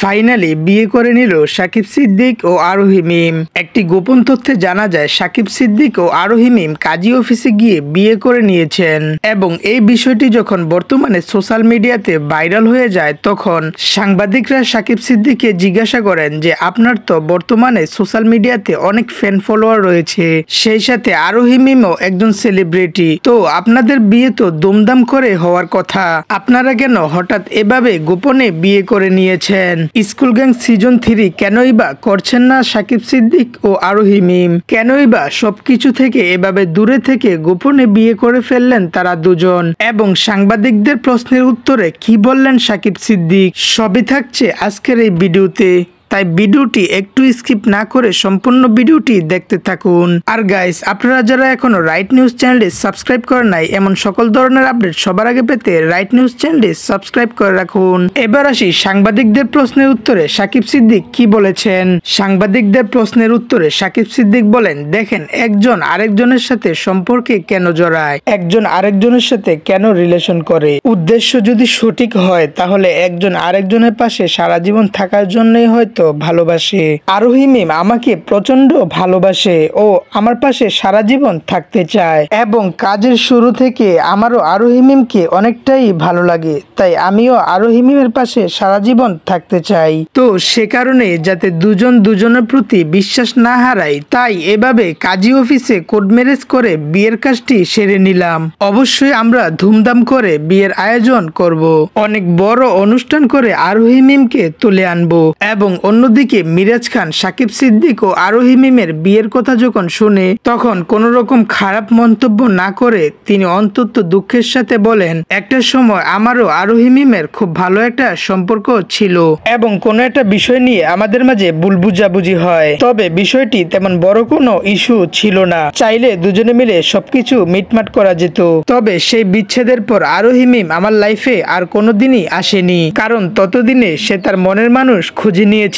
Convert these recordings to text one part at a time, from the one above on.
Finally বিয়ে করে নিল সাকিব সিদ্দিক ও আরোহী মিম। একটি গোপন তথ্যে জানা যায় সাকিব সিদ্দিক ও আরোহী মিম কাজী অফিসে গিয়ে বিয়ে করে নিয়েছেন এবং এই বিষয়টি যখন বর্তমানে সোশ্যাল মিডিয়াতে ভাইরাল হয়ে যায় তখন সাংবাদিকরা সাকিব সিদ্দিককে জিজ্ঞাসা করেন যে আপনার তো বর্তমানে সোশ্যাল মিডিয়াতে অনেক ফ্যান ফলোয়ার রয়েছে, সেই সাথে আরোহী মিমও একজন সেলিব্রিটি, তো আপনাদের বিয়ে তো দুমদাম করে হওয়ার কথা, আপনারা কেন হঠাৎ এভাবে গোপনে বিয়ে করে নিয়েছেন? স্কুল গ্যাং সিজন 3 কেনই বা করছেন না সাকিব সিদ্দিক ও আরোহী মিম? কেনই বা সবকিছু থেকে এভাবে দূরে থেকে গোপনে বিয়ে করে ফেললেন তারা দুজন? এবং সাংবাদিকদের প্রশ্নের উত্তরে কি বললেন সাকিব সিদ্দিক? সবই থাকছে আজকের এই ভিডিওতে, তাই ভিডিওটি একটু স্কিপ না করে সম্পূর্ণ ভিডিওটি দেখতে থাকুন। আর গাইস, আপনারা যারা এখনো রাইট নিউজ চ্যানেলটি সাবস্ক্রাইব করেন নাই এমন সকল ধরনের আপডেট সবার আগে পেতে রাইট নিউজ চ্যানেলটি সাবস্ক্রাইব করে রাখুন। এবার আসি সাংবাদিকদের প্রশ্নের উত্তরে সাকিব সিদ্দিক কি বলেছেন। সাংবাদিকদের প্রশ্নের উত্তরে সাকিব সিদ্দিক বলেন, দেখেন, একজন আরেকজনের সাথে সম্পর্কে কেন জড়ায়, একজন আরেকজনের সাথে কেন রিলেশন করে, উদ্দেশ্য যদি সঠিক হয় তাহলে একজন আরেকজনের পাশে সারা জীবন থাকার জন্যই হয়তো ভালোবাসে। আরোহী মিম আমাকে প্রচন্ড ভালোবাসে ও আমার পাশে সারা জীবন থাকতে চায় এবং কাজের শুরু থেকে আমারও আরোহী মিমকে অনেকটাই ভালো লাগে, তাই আমিও আরোহী মিমের পাশে সারা জীবন থাকতে চাই। তো সে কারণে যাতে দুজন দুজনের প্রতি বিশ্বাস না হারাই, তাই এভাবে কাজী অফিসে কোর্ট ম্যারেজ করে বিয়ের কাজটি সেরে নিলাম। অবশ্যই আমরা ধুমধাম করে বিয়ের আয়োজন করব, অনেক বড় অনুষ্ঠান করে আরোহী মিমকে তুলে আনবো। এবং অন্যদিকে মিরাজ খান সাকিব সিদ্দিক ও আরোহী মিমের বিয়ের কথা যখন শুনে তখন কোন রকম খারাপ মন্তব্য না করে তিনি অন্তত দুঃখের সাথে বলেন, একটা সময় আমারও আরোহী মিমের খুব ভালো একটা সম্পর্ক ছিল এবং কোনো একটা বিষয় নিয়ে আমাদের মাঝে ভুল বুঝাবুঝি হয়, তবে বিষয়টি তেমন বড় কোনো ইস্যু ছিল না, চাইলে দুজনে মিলে সবকিছু মিটমাট করা যেত। তবে সেই বিচ্ছেদের পর আরোহী মিম আমার লাইফে আর কোনোদিনই আসেনি, কারণ ততদিনে সে তার মনের মানুষ খুঁজে নিয়েছিল।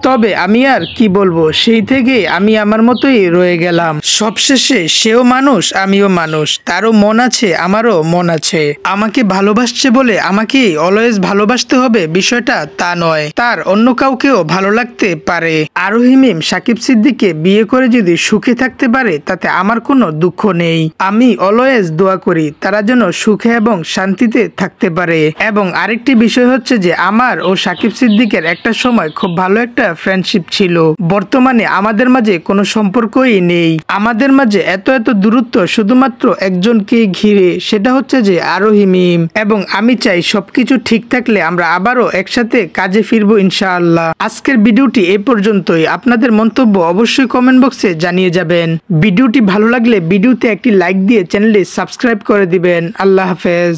তবে আমি আর কি বলবো, সেই থেকে আমি আমার মতোই রয়ে গেলাম। সবশেষে সেও মানুষ, আমিও মানুষ, তারও মন আছে, আমারও মন আছে। আমাকে ভালোবাসছে বলে আমাকে অলওয়েজ ভালোবাসতে হবে বিষয়টা তা নয়, তার অন্য কাউকেও ভালো লাগতে পারে। আরোহী মিম সাকিব সিদ্দিককে বিয়ে করে যদি সুখে থাকতে পারে তাতে আমার কোনো দুঃখ নেই। আমি অলওয়েজ দোয়া করি তারা যেন সুখে এবং শান্তিতে থাকতে পারে। এবং আরেকটি বিষয় হচ্ছে যে আমার ও সাকিব সিদ্দিকের একটা সময় খুব ভালো একটা ফ্রেন্ডশিপ ছিল, বর্তমানে আমাদের মাঝে কোনো সম্পর্কই নেই। আমাদের মাঝে এত দূরত্ব শুধুমাত্র একজনকে ঘিরে, সেটা হচ্ছে যে আরোহী মিম। এবং আমি চাই সবকিছু ঠিক থাকলে আমরা আবারও একসাথে কাজে ফিরবো ইনশাআল্লাহ। আজকের ভিডিওটি এই পর্যন্তই। আপনাদের মন্তব্য অবশ্যই কমেন্ট বক্সে জানিয়ে যাবেন। ভিডিওটি ভালো লাগলে ভিডিওতে একটি লাইক দিয়ে চ্যানেলটি সাবস্ক্রাইব করে দিবেন। আল্লাহ হাফেজ।